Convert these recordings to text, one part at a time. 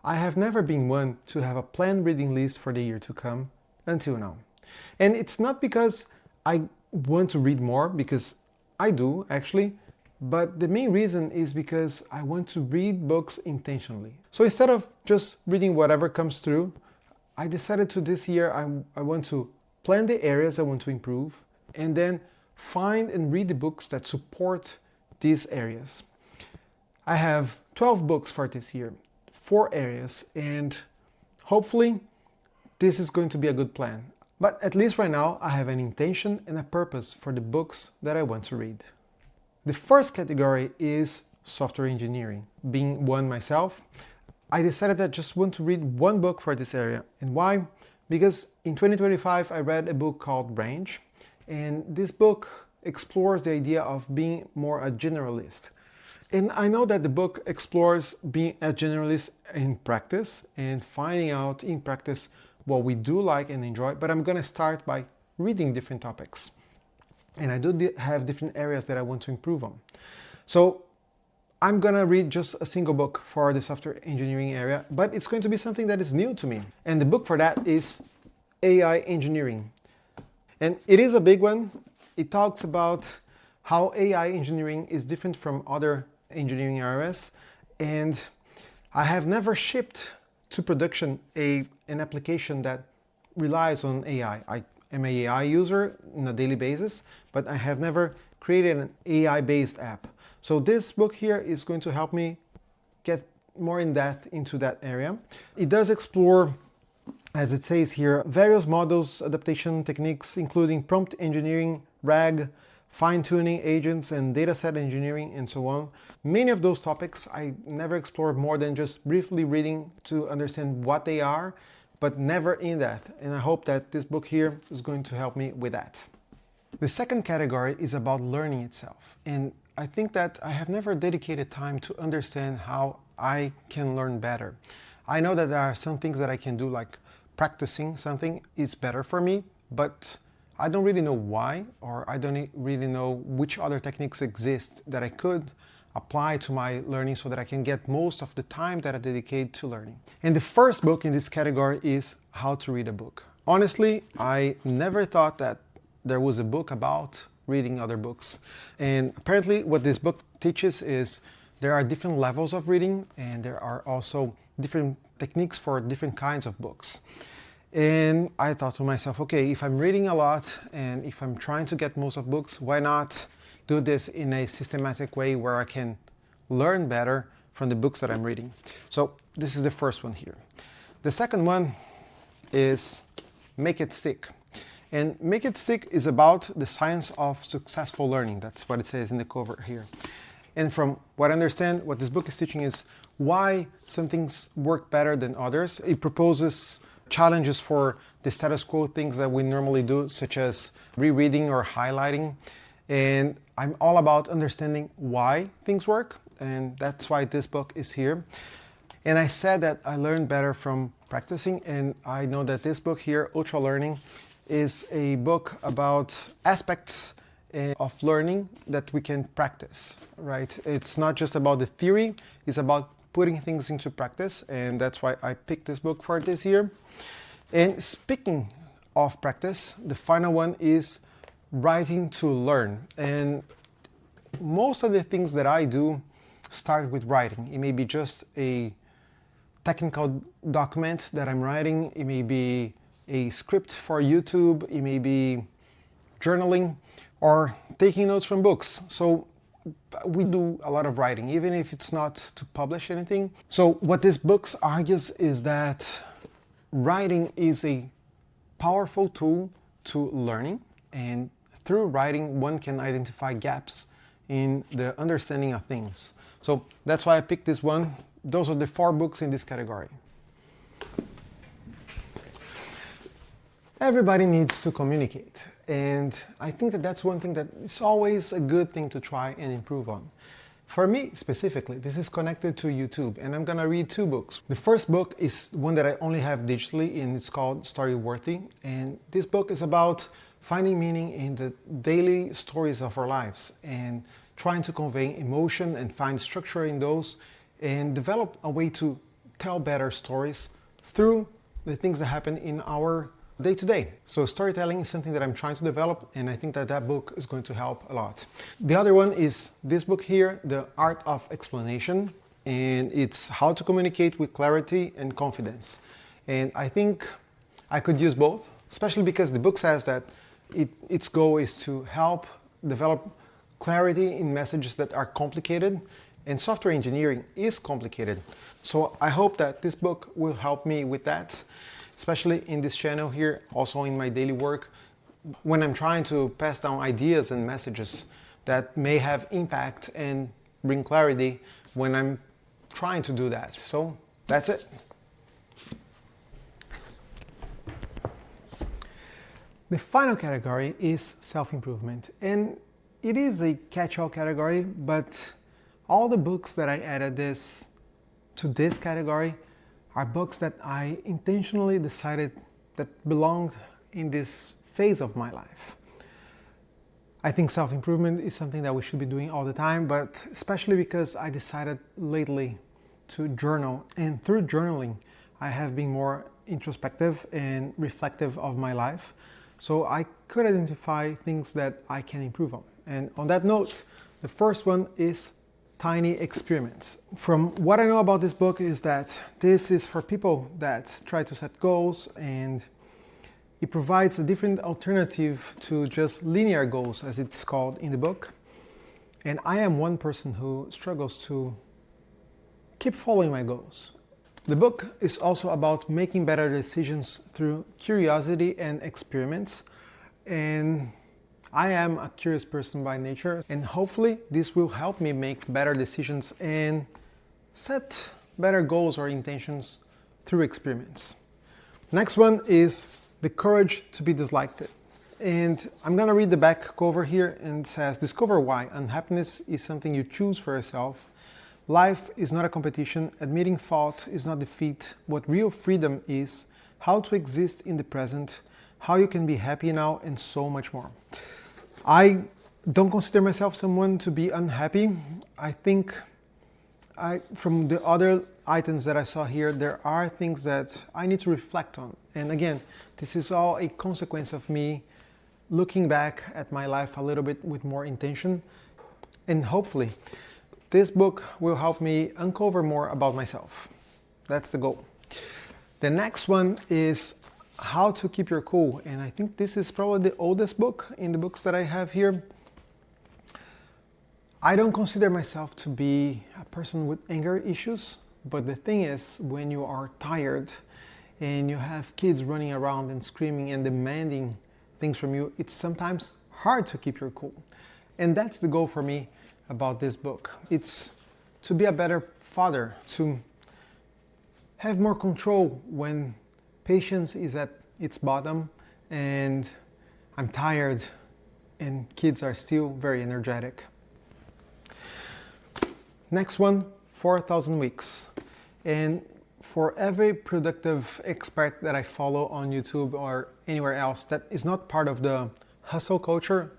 I have never been one to have a planned reading list for the year to come until now. And it's not because I want to read more, because I do actually, but the main reason is because I want to read books intentionally. So instead of just reading whatever comes through, I decided to this year I want to plan the areas I want to improve and then find and read the books that support these areas. I have 12 books for this year, 4 areas, and hopefully this is going to be a good plan. But at least right now I have an intention and a purpose for the books that I want to read. The first category is software engineering. Being one myself, I decided that I just want to read one book for this area. And why? Because in 2025 I read a book called Range, and this book explores the idea of being more a generalist. And I know that the book explores being a generalist in practice and finding out in practice what we do like and enjoy, but I'm going to start by reading different topics. And I do have different areas that I want to improve on. So I'm going to read just a single book for the software engineering area, but it's going to be something that is new to me. And the book for that is AI engineering. And it is a big one. It talks about how AI engineering is different from other engineering areas. And I have never shipped to production an application that relies on AI. I am an AI user on a daily basis, but I have never created an AI-based app. So this book here is going to help me get more in depth into that area. It does explore, as it says here, various models, adaptation techniques, including prompt engineering, RAG, fine-tuning agents, and dataset engineering, and so on. Many of those topics I never explored more than just briefly reading to understand what they are, but never in depth. And I hope that this book here is going to help me with that. The second category is about learning itself. And I think that I have never dedicated time to understand how I can learn better. I know that there are some things that I can do, like practicing something is better for me, but I don't really know why, or I don't really know which other techniques exist that I could apply to my learning so that I can get most of the time that I dedicate to learning. And the first book in this category is How to Read a Book. Honestly, I never thought that there was a book about reading other books. And apparently what this book teaches is there are different levels of reading, and there are also different techniques for different kinds of books. And I thought to myself, okay, if I'm reading a lot and if I'm trying to get most of books, why not do this in a systematic way where I can learn better from the books that I'm reading? So this is the first one here. The second one is Make It Stick. And Make It Stick is about the science of successful learning. That's what it says in the cover here. And from what I understand, what this book is teaching is why some things work better than others. It proposes challenges for the status quo things that we normally do, such as rereading or highlighting. And I'm all about understanding why things work, and that's why this book is here. And I said that I learned better from practicing, and I know that this book here, Ultra Learning, is a book about aspects of learning that we can practice, right? It's not just about the theory, it's about putting things into practice, and that's why I picked this book for this year. And speaking of practice, the final one is Writing to Learn. And most of the things that I do start with writing. It may be just a technical document that I'm writing, it may be a script for YouTube, it may be journaling or taking notes from books. So we do a lot of writing, even if it's not to publish anything. So what this book argues is that writing is a powerful tool to learning, and through writing one can identify gaps in the understanding of things. So that's why I picked this one. Those are the 4 books in this category. Everybody needs to communicate, and I think that that's one thing that is always a good thing to try and improve on. For me specifically, this is connected to YouTube, and I'm gonna read 2 books. The first book is one that I only have digitally, and it's called Storyworthy, and this book is about finding meaning in the daily stories of our lives and trying to convey emotion and find structure in those and develop a way to tell better stories through the things that happen in our day-to-day. So storytelling is something that I'm trying to develop, and I think that that book is going to help a lot. The other one is this book here, The Art of Explanation, and it's how to communicate with clarity and confidence. And I think I could use both, especially because the book says that its goal is to help develop clarity in messages that are complicated, and software engineering is complicated. So I hope that this book will help me with that, especially in this channel here, also in my daily work, when I'm trying to pass down ideas and messages that may have impact and bring clarity when I'm trying to do that. So that's it. The final category is self-improvement, and it is a catch-all category, but all the books that I added to this category are books that I intentionally decided that belonged in this phase of my life. I think self-improvement is something that we should be doing all the time, but especially because I decided lately to journal, and through journaling I have been more introspective and reflective of my life, so I could identify things that I can improve on. And on that note, the first one is tiny experiments. From what I know about this book is that this is for people that try to set goals, and it provides a different alternative to just linear goals, as it's called in the book. And I am one person who struggles to keep following my goals. The book is also about making better decisions through curiosity and experiments. And I am a curious person by nature, and hopefully this will help me make better decisions and set better goals or intentions through experiments. Next one is the courage to be disliked. And I'm gonna read the back cover here, and it says, discover why unhappiness is something you choose for yourself. Life is not a competition. Admitting fault is not defeat. What real freedom is, how to exist in the present, how you can be happy now, and so much more. I don't consider myself someone to be unhappy. I think from the other items that I saw here, there are things that I need to reflect on. And again, this is all a consequence of me looking back at my life a little bit with more intention. And hopefully, this book will help me uncover more about myself. That's the goal. The next one is How to Keep Your Cool. And I think this is probably the oldest book in the books that I have here. I don't consider myself to be a person with anger issues, but the thing is, when you are tired and you have kids running around and screaming and demanding things from you, it's sometimes hard to keep your cool. And that's the goal for me about this book. It's to be a better father, to have more control when patience is at its bottom and I'm tired and kids are still very energetic. Next one, 4,000 weeks. And for every productive expert that I follow on YouTube or anywhere else that is not part of the hustle culture,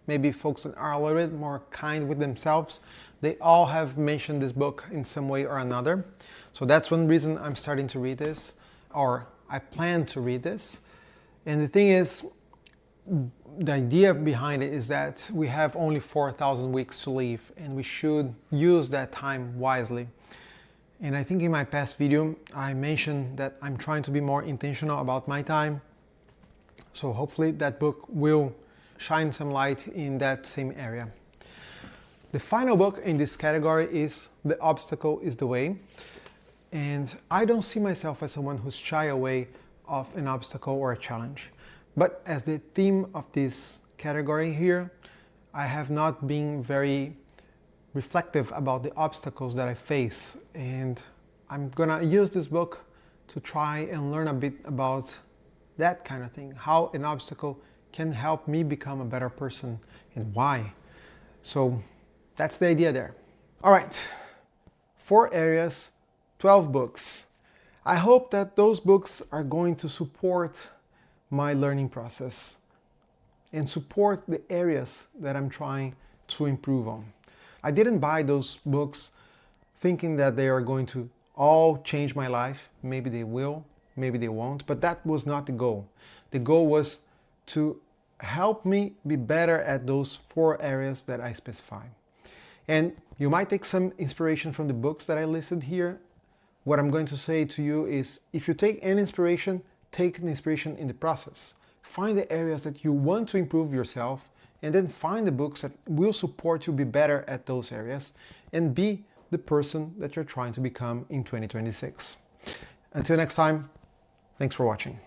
maybe folks that are a little bit more kind with themselves, they all have mentioned this book in some way or another. So that's one reason I'm starting to read this, or I plan to read this. And the thing is, the idea behind it is that we have only 4,000 weeks to live, and we should use that time wisely. And I think in my past video, I mentioned that I'm trying to be more intentional about my time. So hopefully that book will shine some light in that same area. The final book in this category is The Obstacle is the Way. And I don't see myself as someone who's shy away of an obstacle or a challenge. But as the theme of this category here, I have not been very reflective about the obstacles that I face. And I'm gonna use this book to try and learn a bit about that kind of thing, how an obstacle can help me become a better person and why. So that's the idea there. All right, 4 areas, 12 books. I hope that those books are going to support my learning process and support the areas that I'm trying to improve on. I didn't buy those books thinking that they are going to all change my life. Maybe they will, maybe they won't, but that was not the goal. The goal was to help me be better at those 4 areas that I specify. And you might take some inspiration from the books that I listed here. What I'm going to say to you is, if you take any inspiration, take an inspiration in the process. Find the areas that you want to improve yourself, and then find the books that will support you be better at those areas and be the person that you're trying to become in 2026. Until next time, thanks for watching.